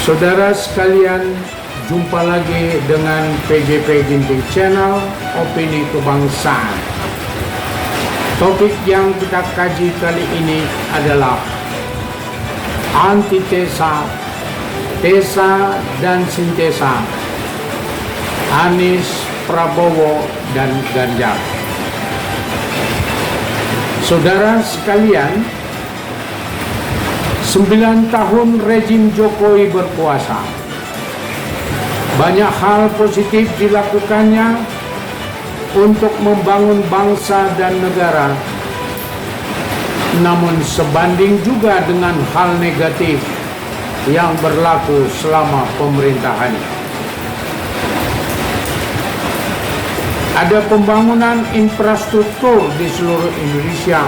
Saudara sekalian, jumpa lagi dengan PJP Ginting Channel Opini Kebangsaan. Topik yang kita kaji kali ini adalah antitesa, tesa dan sintesa Anies, Prabowo, dan Ganjar. Saudara sekalian, 9 tahun rejim Jokowi berkuasa. Banyak hal positif dilakukannya untuk membangun bangsa dan negara. Namun sebanding juga dengan hal negatif yang berlaku selama pemerintahannya. Ada pembangunan infrastruktur di seluruh Indonesia.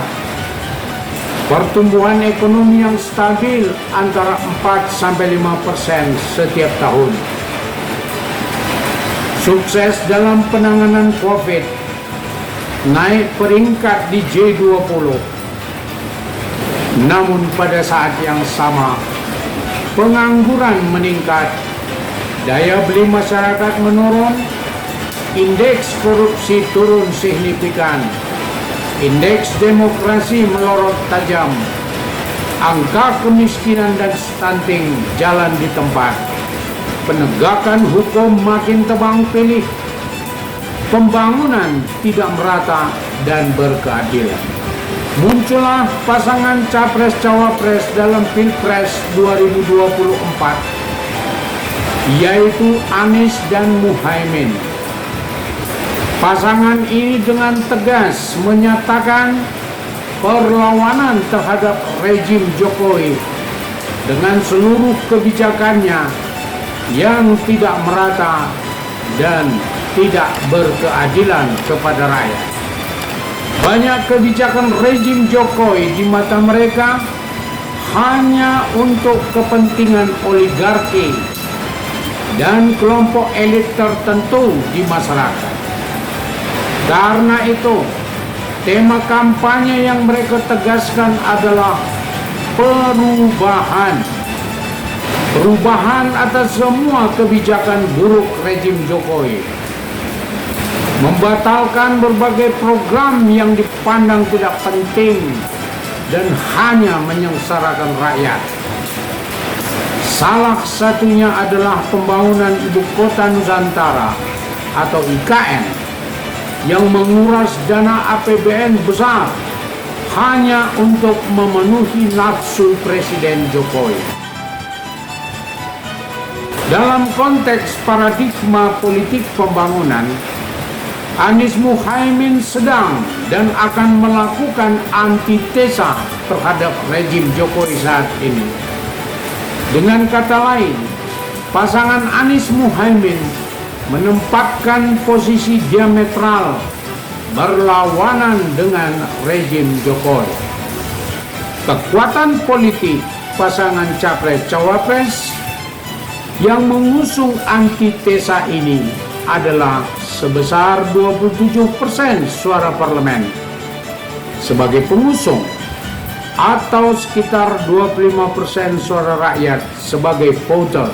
Pertumbuhan ekonomi yang stabil antara 4-5% setiap tahun. Sukses dalam penanganan COVID, naik peringkat di G20. Namun pada saat yang sama, pengangguran meningkat, daya beli masyarakat menurun, indeks korupsi turun signifikan, indeks demokrasi melorot tajam, angka kemiskinan dan stunting jalan di tempat, penegakan hukum makin tebang pilih, pembangunan tidak merata dan berkeadilan. Muncullah pasangan Capres-Cawapres dalam Pilpres 2024, yaitu Anies dan Muhaimin. Pasangan ini dengan tegas menyatakan perlawanan terhadap rejim Jokowi dengan seluruh kebijakannya yang tidak merata dan tidak berkeadilan kepada rakyat. Banyak kebijakan rejim Jokowi di mata mereka hanya untuk kepentingan oligarki dan kelompok elit tertentu di masyarakat. Karena itu, tema kampanye yang mereka tegaskan adalah perubahan. Perubahan atas semua kebijakan buruk rejim Jokowi. Membatalkan berbagai program yang dipandang tidak penting dan hanya menyengsarakan rakyat. Salah satunya adalah pembangunan Ibu Kota Nusantara atau IKN yang menguras dana APBN besar hanya untuk memenuhi nafsu Presiden Jokowi. Dalam konteks paradigma politik pembangunan, Anies Muhaimin sedang dan akan melakukan antitesa terhadap rejim Jokowi saat ini. Dengan kata lain, pasangan Anies Muhaimin menempatkan posisi diametral berlawanan dengan rejim Jokowi. Kekuatan politik pasangan Capres-Cawapres yang mengusung antitesa ini adalah sebesar 27% suara parlemen sebagai pengusung atau sekitar 25% suara rakyat sebagai voter.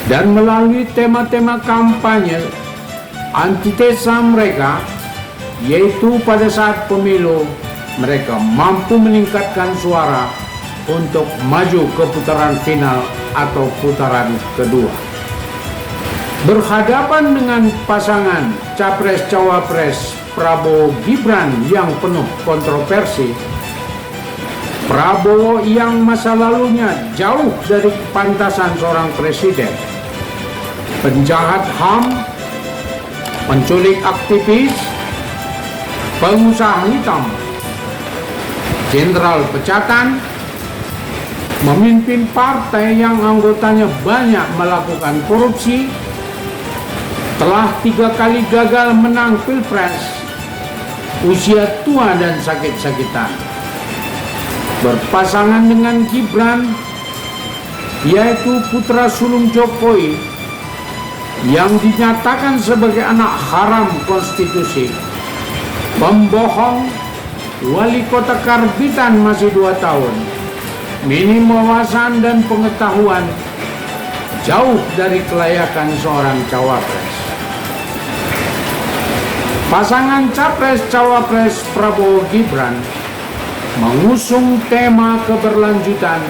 Dan melalui tema-tema kampanye antitesa mereka, yaitu pada saat pemilu mereka mampu meningkatkan suara untuk maju ke putaran final atau putaran kedua. Berhadapan dengan pasangan Capres-Cawapres Prabowo Gibran yang penuh kontroversi, Prabowo yang masa lalunya jauh dari kepantasan seorang presiden, penjahat HAM, penculik aktivis, pengusaha hitam, jenderal pecatan, memimpin partai yang anggotanya banyak melakukan korupsi, telah 3 kali gagal menang Pilpres, usia tua dan sakit-sakitan. Berpasangan dengan Gibran, yaitu putra sulung Jokowi, yang dinyatakan sebagai anak haram konstitusi, pembohong, wali kota Karbitan masih 2 tahun, minim wawasan dan pengetahuan, jauh dari kelayakan seorang cawapres. Pasangan Capres-Cawapres Prabowo Gibran mengusung tema keberlanjutan,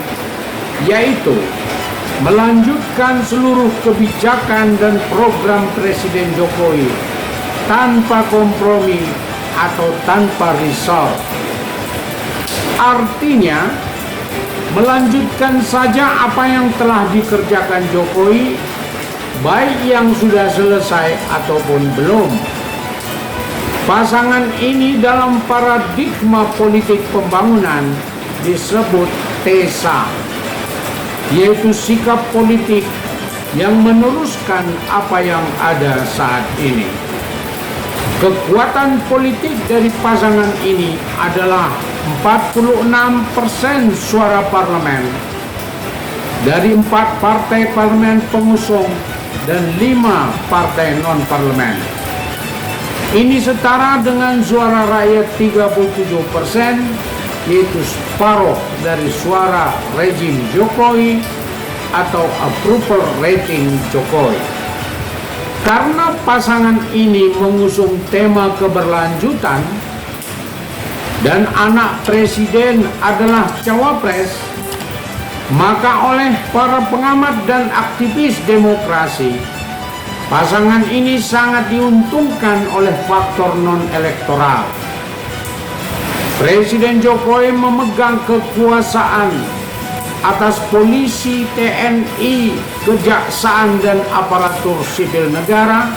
yaitu melanjutkan seluruh kebijakan dan program Presiden Jokowi tanpa kompromi atau tanpa risau. Artinya, melanjutkan saja apa yang telah dikerjakan Jokowi, baik yang sudah selesai ataupun belum. Pasangan ini dalam paradigma politik pembangunan disebut TESA, yaitu sikap politik yang meneruskan apa yang ada saat ini. Kekuatan politik dari pasangan ini adalah 46% suara parlemen dari 4 partai parlemen pengusung dan 5 partai non-parlemen. Ini setara dengan suara rakyat 37%, yaitu separuh dari suara rejim Jokowi atau approval rating Jokowi. Karena pasangan ini mengusung tema keberlanjutan dan anak presiden adalah cawapres, maka oleh para pengamat dan aktivis demokrasi, pasangan ini sangat diuntungkan oleh faktor non-elektoral. Presiden Jokowi memegang kekuasaan atas polisi, TNI, kejaksaan dan aparatur sipil negara,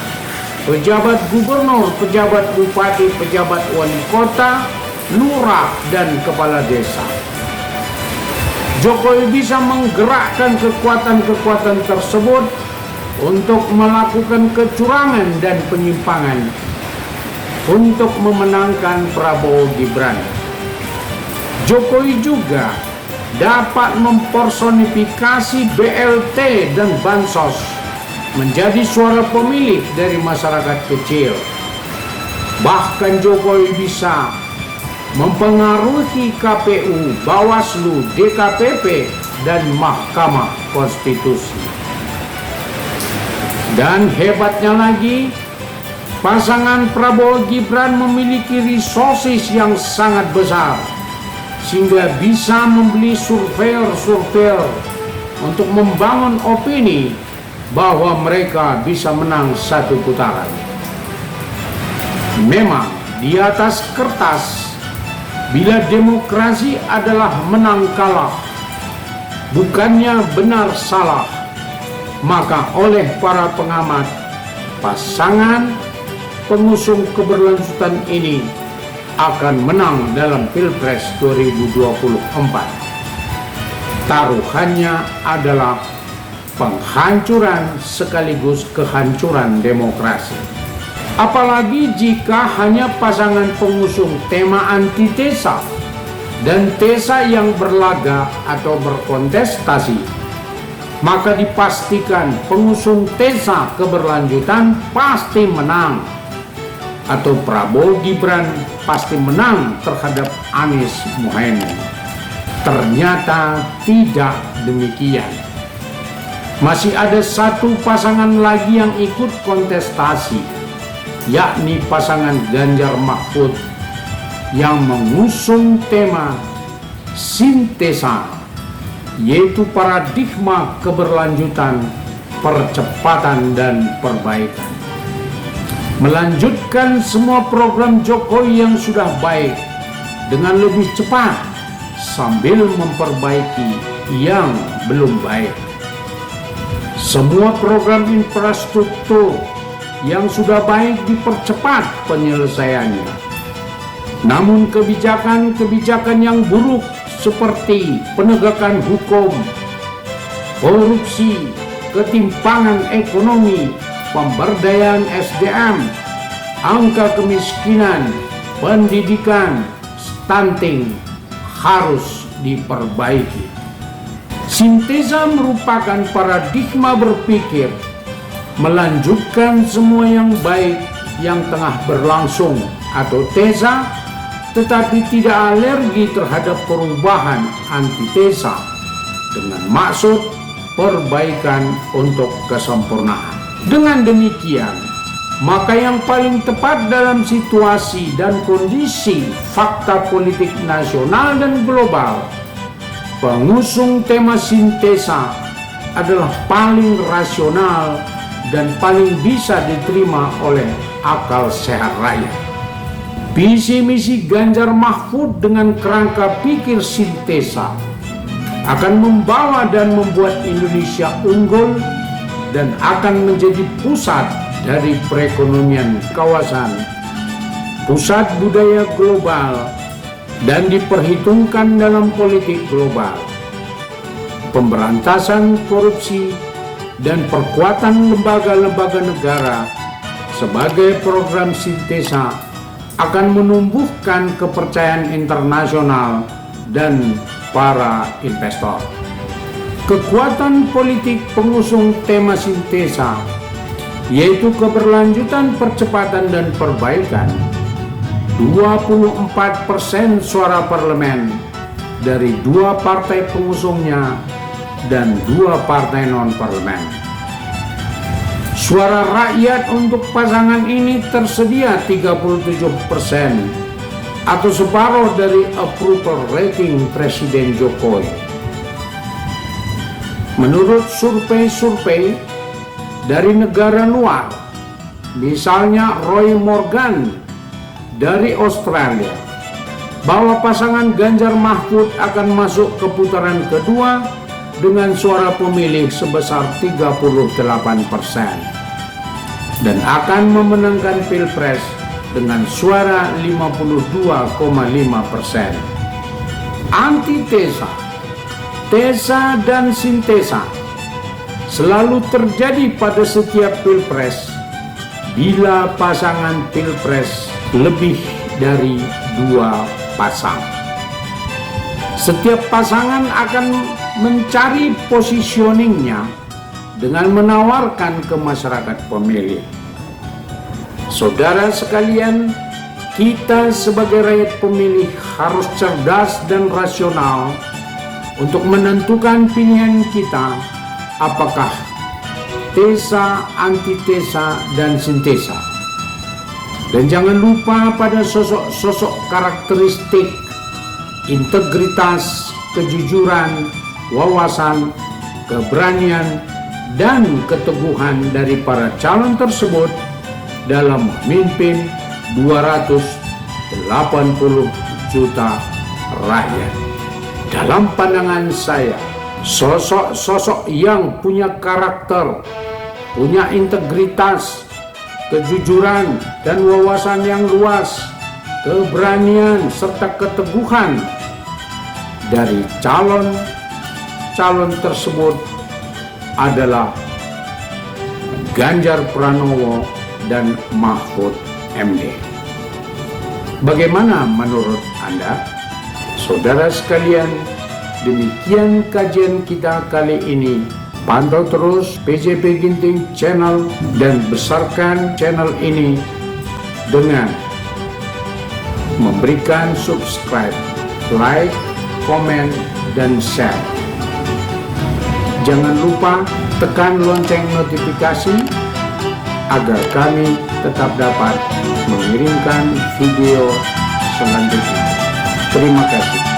pejabat gubernur, pejabat bupati, pejabat wali kota, lurah dan kepala desa. Jokowi bisa menggerakkan kekuatan-kekuatan tersebut untuk melakukan kecurangan dan penyimpangan untuk memenangkan Prabowo Gibran. Jokowi juga dapat mempersonifikasi BLT dan Bansos menjadi suara pemilih dari masyarakat kecil. Bahkan Jokowi bisa mempengaruhi KPU, Bawaslu, DKPP, dan Mahkamah Konstitusi. Dan hebatnya lagi, pasangan Prabowo Gibran memiliki resources yang sangat besar, sehingga bisa membeli surveyor untuk membangun opini bahwa mereka bisa menang satu putaran. Memang di atas kertas, bila demokrasi adalah menang kalah, bukannya benar salah, maka oleh para pengamat, pasangan pengusung keberlanjutan ini akan menang dalam Pilpres 2024. Taruhannya adalah penghancuran sekaligus kehancuran demokrasi. Apalagi jika hanya pasangan pengusung tema antitesa dan tesa yang berlaga atau berkontestasi, maka dipastikan pengusung tesa keberlanjutan pasti menang, atau Prabowo Gibran pasti menang terhadap Anies Mohaimin. Ternyata tidak demikian. Masih ada satu pasangan lagi yang ikut kontestasi, yakni pasangan Ganjar Mahfud yang mengusung tema sintesa, yaitu paradigma keberlanjutan, percepatan dan perbaikan. Melanjutkan semua program Jokowi yang sudah baik dengan lebih cepat sambil memperbaiki yang belum baik. Semua program infrastruktur yang sudah baik dipercepat penyelesaiannya. Namun kebijakan-kebijakan yang buruk seperti penegakan hukum, korupsi, ketimpangan ekonomi, pemberdayaan SDM, angka kemiskinan, pendidikan, stunting harus diperbaiki. Sintesa merupakan paradigma berpikir melanjutkan semua yang baik yang tengah berlangsung, atau tesa, tetapi tidak alergi terhadap perubahan antitesa dengan maksud perbaikan untuk kesempurnaan. Dengan demikian, maka yang paling tepat dalam situasi dan kondisi fakta politik nasional dan global, pengusung tema sintesa adalah paling rasional dan paling bisa diterima oleh akal sehat rakyat. Visi misi Ganjar Mahfud dengan kerangka pikir sintesa akan membawa dan membuat Indonesia unggul dan akan menjadi pusat dari perekonomian kawasan, pusat budaya global, dan diperhitungkan dalam politik global. Pemberantasan korupsi dan perkuatan lembaga-lembaga negara sebagai program sintesa akan menumbuhkan kepercayaan internasional dan para investor. Kekuatan politik pengusung tema sintesa yaitu keberlanjutan, percepatan, dan perbaikan. 24% suara parlemen dari 2 partai pengusungnya dan 2 partai non-parlemen. Suara rakyat untuk pasangan ini tersedia 37% atau separuh dari approval rating Presiden Jokowi. Menurut survei-survei dari negara luar, misalnya Roy Morgan dari Australia, bahwa pasangan Ganjar Mahfud akan masuk ke putaran kedua dengan suara pemilih sebesar 38% dan akan memenangkan Pilpres dengan suara 52,5%. Antitesa, tesa, dan sintesa selalu terjadi pada setiap Pilpres bila pasangan Pilpres lebih dari 2 pasang. Setiap pasangan akan mencari positioningnya dengan menawarkan ke masyarakat pemilih. Saudara sekalian, kita sebagai rakyat pemilih harus cerdas dan rasional untuk menentukan pilihan kita, apakah tesa, antitesa, dan sintesa. Dan jangan lupa pada sosok-sosok karakteristik integritas, kejujuran, wawasan, keberanian, dan keteguhan dari para calon tersebut dalam memimpin 280 juta rakyat. Dalam pandangan saya, sosok-sosok yang punya karakter, punya integritas, kejujuran, dan wawasan yang luas, keberanian, serta keteguhan dari calon tersebut adalah Ganjar Pranowo dan Mahfud MD. Bagaimana menurut Anda? Saudara sekalian, demikian kajian kita kali ini. Pantau terus PJP Ginting Channel dan besarkan channel ini dengan memberikan subscribe, like, komen, dan share. Jangan lupa tekan lonceng notifikasi agar kami tetap dapat mengirimkan video selanjutnya. Terima kasih.